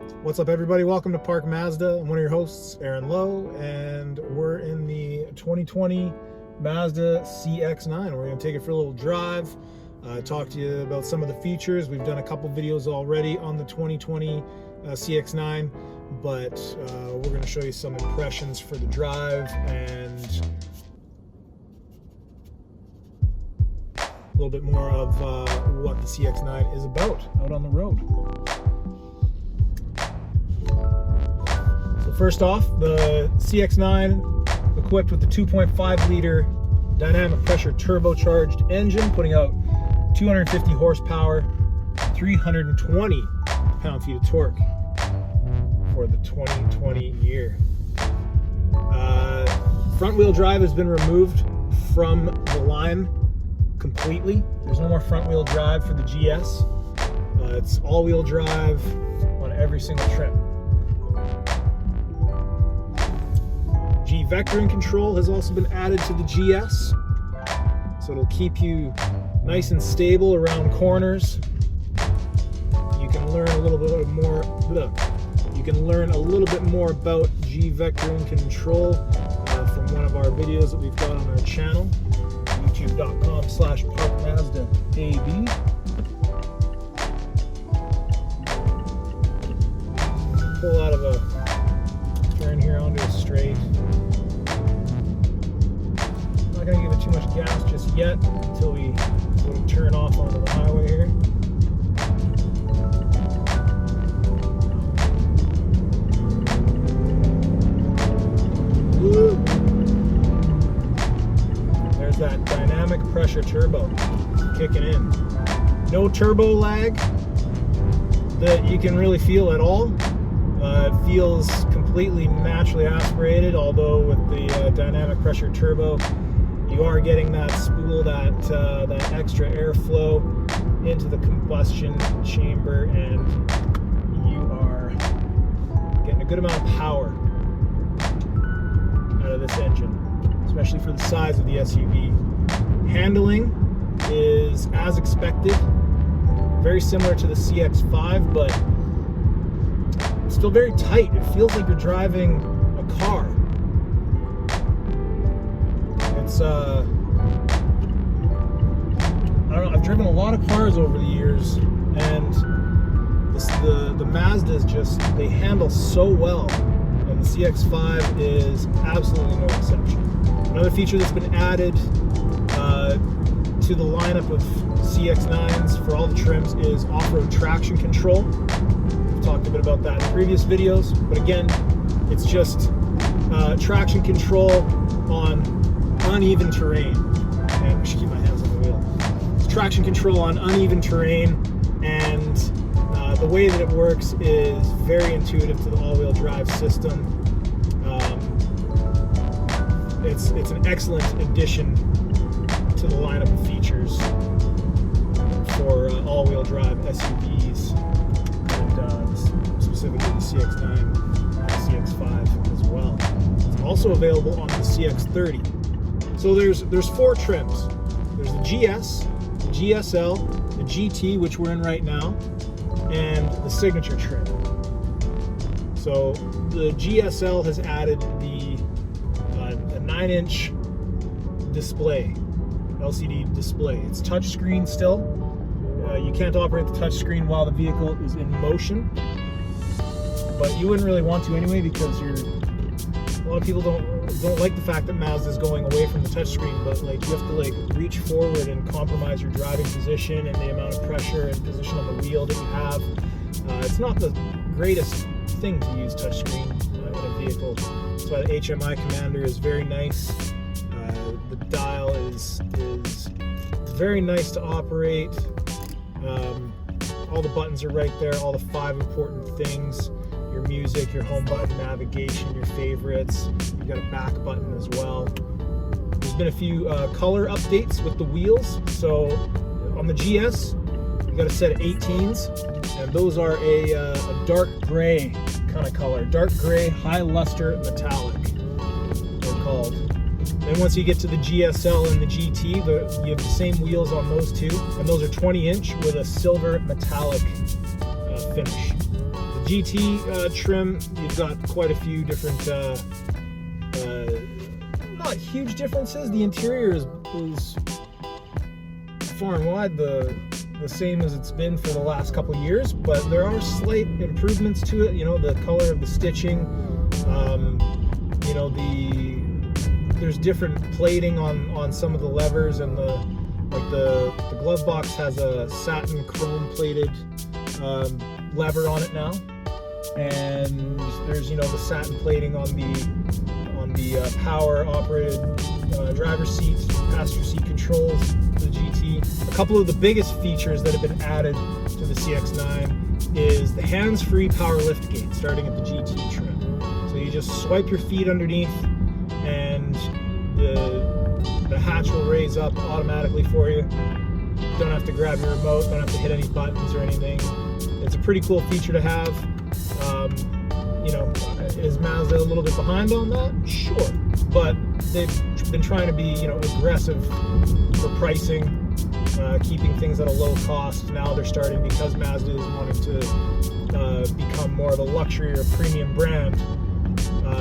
What's up, everybody? Welcome to Park Mazda. I'm one of your hosts, Aaron Lowe, and we're in the 2020 Mazda CX-9. We're going to take it for a little drive, talk to you about some of the features. We've done a couple videos already on the 2020 CX-9, but we're going to show you some impressions for the drive and a little bit more of what the CX-9 is about out on the road. First off, the CX-9 equipped with the 2.5 liter dynamic pressure turbocharged engine, putting out 250 horsepower, 320 pound-feet of torque for the 2020 year. Front wheel drive has been removed from the line completely. There's no more front wheel drive for the GS. It's all-wheel drive on every single trim. Vectoring control has also been added to the GS, so it'll keep you nice and stable around corners. You can learn a little bit more. You can learn a little bit more about G vectoring control from one of our videos that we've got on our channel, youtube.com/parkmazdab. Pull out of a turn here onto a straight. Not going to give it too much gas just yet until we turn off onto the highway here. Woo! There's that dynamic pressure turbo kicking in. No turbo lag that you can really feel at all. It feels completely naturally aspirated, although with the dynamic pressure turbo, you are getting that spool, that extra airflow into the combustion chamber, and you are getting a good amount of power out of this engine, especially for the size of the SUV. Handling is as expected, very similar to the CX-5, but still very tight. It feels like you're driving a car. It's I don't know, I've driven a lot of cars over the years, and the Mazdas they handle so well, and the CX-5 is absolutely no exception. Another feature that's been added to the lineup of CX-9s for all the trims is off-road traction control. Talked a bit about that in previous videos, but again, it's just traction control on uneven terrain. And I should keep my hands on the wheel. It's traction control on uneven terrain, and the way that it works is very intuitive to the all-wheel drive system. It's an excellent addition to the lineup of features for all-wheel drive SUVs. Specifically the CX-9 and the CX-5 as well. It's also available on the CX-30. So there's four trims. There's the GS, the GSL, the GT, which we're in right now, and the Signature trim. So the GSL has added the 9-inch display, LCD display. It's touchscreen still. You can't operate the touchscreen while the vehicle is in motion, but you wouldn't really want to anyway, because a lot of people don't like the fact that Mazda is going away from the touchscreen, but you have to reach forward and compromise your driving position and the amount of pressure and position on the wheel that you have. It's not the greatest thing to use touchscreen in a vehicle. That's why the HMI Commander is very nice. The dial is very nice to operate. All the buttons are right there, all the 5 important things: your music, your home button, navigation, your favorites. You've got a back button as well. There's been a few color updates with the wheels. So on the GS, you got a set of 18s, and those are a dark gray kind of color. Dark gray, high luster metallic, they're called. Then once you get to the GSL and the GT, you have the same wheels on those two, and those are 20-inch with a silver metallic finish. The GT trim, you've got quite a few different, not huge differences. The interior is far and wide the same as it's been for the last couple of years, but there are slight improvements to it. You know, the color of the stitching, you know, there's different plating on some of the levers, and the glove box has a satin chrome plated lever on it now, and there's, you know, the satin plating on the power operated driver's seat, passenger seat controls for the GT. A couple of the biggest features that have been added to the CX-9 is the hands-free power lift gate starting at the GT trim. So you just swipe your feet underneath and the hatch will raise up automatically for you. Don't have to grab your remote, don't have to hit any buttons or anything. It's a pretty cool feature to have. You know, is Mazda a little bit behind on that? Sure, but they've been trying to be, you know, aggressive for pricing, keeping things at a low cost. Now they're starting, because Mazda is wanting to become more of a luxury or premium brand.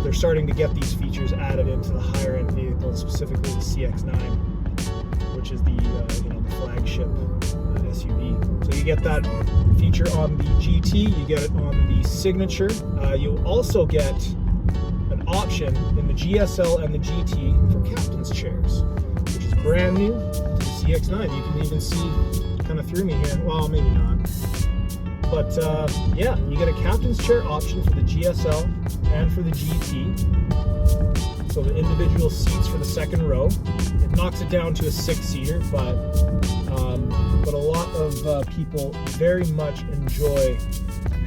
They're starting to get these features added into the higher end vehicles, specifically the CX-9, which is the you know, the flagship SUV. So you get that feature on the GT, you get it on the Signature. You'll also get an option in the GSL and the GT for captain's chairs, which is brand new to the CX-9. You can even see, kind of threw me here, well, maybe not. But yeah, you get a captain's chair option for the GSL and for the GT. So the individual seats for the second row. It knocks it down to a 6-seater, but a lot of people very much enjoy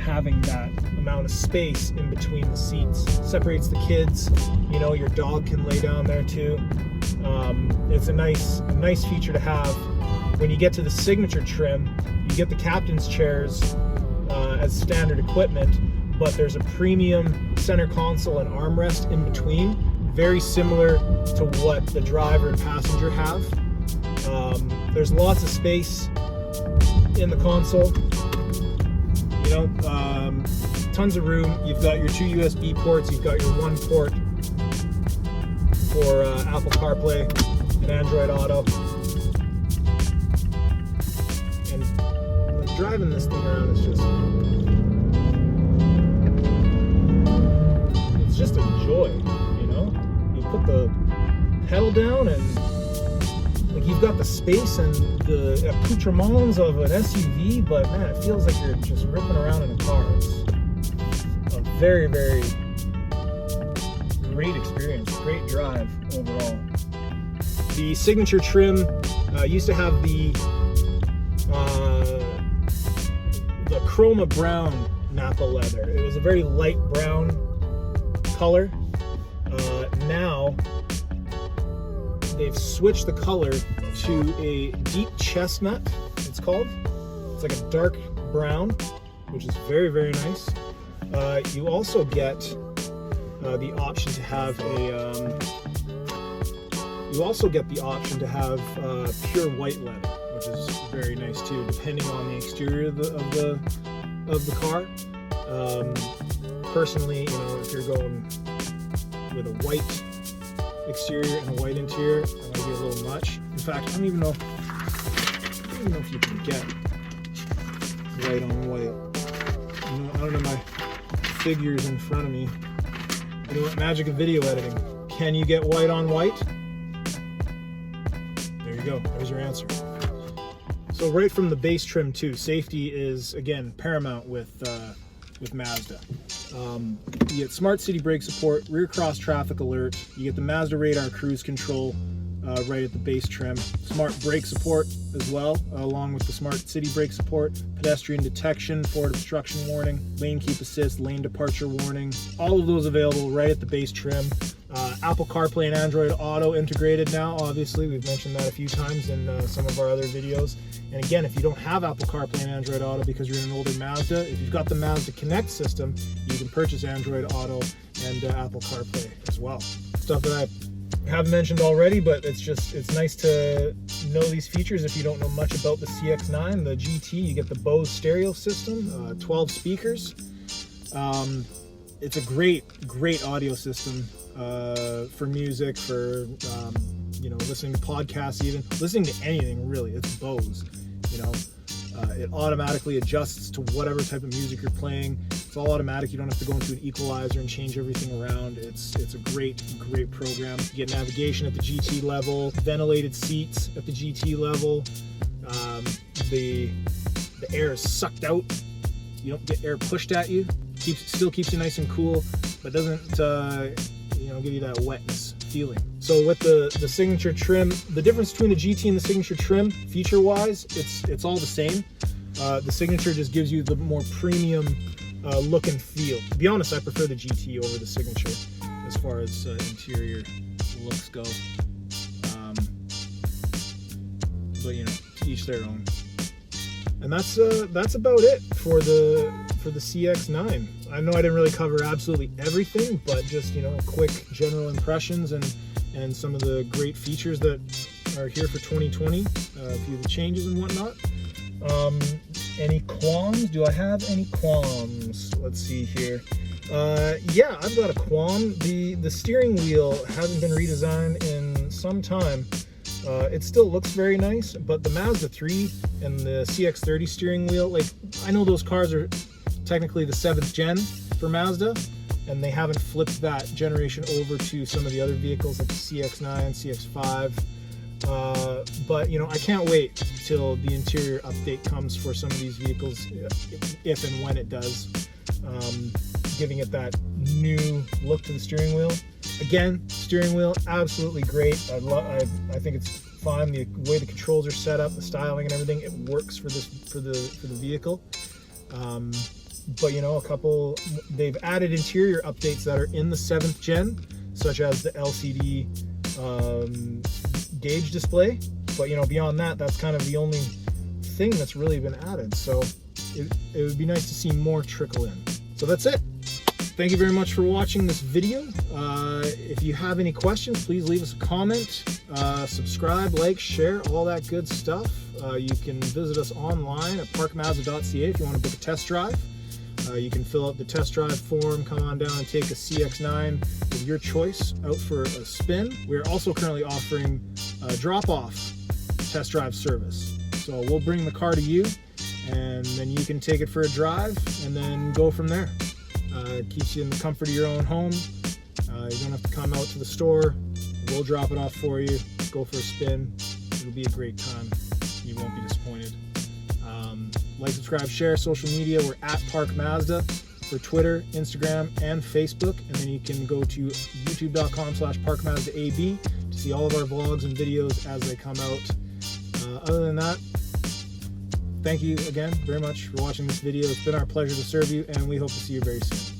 having that amount of space in between the seats. Separates the kids. You know, your dog can lay down there too. It's a nice feature to have. When you get to the Signature trim, you get the captain's chairs as standard equipment, but there's a premium center console and armrest in between, very similar to what the driver and passenger have. There's lots of space in the console, you know, tons of room. You've got your 2 USB ports, you've got your 1 port for Apple CarPlay and Android Auto. And driving this thing around is just a joy, you know? You put the pedal down and like you've got the space and the accoutrements of an SUV, but man, it feels like you're just ripping around in a car. It's a very, very great experience, great drive overall. The Signature trim used to have the Chroma Brown Napa leather. It was a very light brown color. Now they've switched the color to a deep chestnut, it's called. It's like a dark brown, which is very, very nice. You also get the option to have pure white leather, which is very nice too, depending on the exterior of the car. Personally, you know, if you're going with a white exterior and a white interior, that might be a little much. In fact, I don't even know if you can get white on white. You know, I don't know my figures in front of me. You know what, magic of video editing. Can you get white on white? There you go. There's your answer. So right from the base trim too, safety is again paramount with Mazda. You get smart city brake support, rear cross traffic alert. You get the Mazda radar cruise control right at the base trim. Smart brake support as well, along with the smart city brake support, pedestrian detection, forward obstruction warning, lane keep assist, lane departure warning. All of those available right at the base trim. Apple CarPlay and Android Auto integrated now, obviously. We've mentioned that a few times in some of our other videos. And again, if you don't have Apple CarPlay and Android Auto because you're in an older Mazda, if you've got the Mazda Connect system, you can purchase Android Auto and Apple CarPlay as well. Stuff that I haven't mentioned already, but it's nice to know these features if you don't know much about the CX-9. The GT, you get the Bose stereo system, 12 speakers. It's a great audio system for music, for listening to podcasts, even listening to anything really. It's Bose. It automatically adjusts to whatever type of music you're playing. It's all automatic. You don't have to go into an equalizer and change everything around. It's a great program. You get navigation at the GT level, ventilated seats at the GT level. The air is sucked out. You don't get air pushed at you. Still keeps you nice and cool, but doesn't give you that wetness feeling. So with the Signature trim, the difference between the GT and the Signature trim, feature-wise, it's all the same. The Signature just gives you the more premium look and feel. To be honest, I prefer the GT over the Signature as far as interior looks go. But to each their own. And that's about it for the CX-9. I know I didn't really cover absolutely everything, but just quick general impressions and some of the great features that are here for 2020, a few of the changes and whatnot. Any qualms? Do I have any qualms? Let's see here. Yeah, I've got a qualm. The steering wheel hasn't been redesigned in some time. It still looks very nice, but the Mazda 3 and the CX-30 steering wheel, I know those cars are technically the 7th gen for Mazda, and they haven't flipped that generation over to some of the other vehicles like the CX-9, CX-5. But I can't wait till the interior update comes for some of these vehicles, if and when it does, giving it that new look to the steering wheel. Again, steering wheel absolutely great. I think it's fine. The way the controls are set up, the styling and everything, it works for the vehicle. But they've added interior updates that are in the 7th gen, such as the LCD gauge display. But beyond that, that's kind of the only thing that's really been added. So it would be nice to see more trickle in. So that's it. Thank you very much for watching this video. If you have any questions, please leave us a comment, subscribe, like, share, all that good stuff. You can visit us online at parkmazda.ca if you want to book a test drive. You can fill out the test drive form, come on down and take a CX-9 of your choice out for a spin. We're also currently offering a drop-off test drive service. So we'll bring the car to you, and then you can take it for a drive and then go from there. It keeps you in the comfort of your own home. You don't have to come out to the store. We'll drop it off for you. Go for a spin. It'll be a great time. You won't be disappointed. Like, subscribe, share, social media. We're at Park Mazda for Twitter, Instagram, and Facebook. And then you can go to youtube.com/parkmazdaab to see all of our vlogs and videos as they come out. Other than that, thank you again very much for watching this video. It's been our pleasure to serve you, and we hope to see you very soon.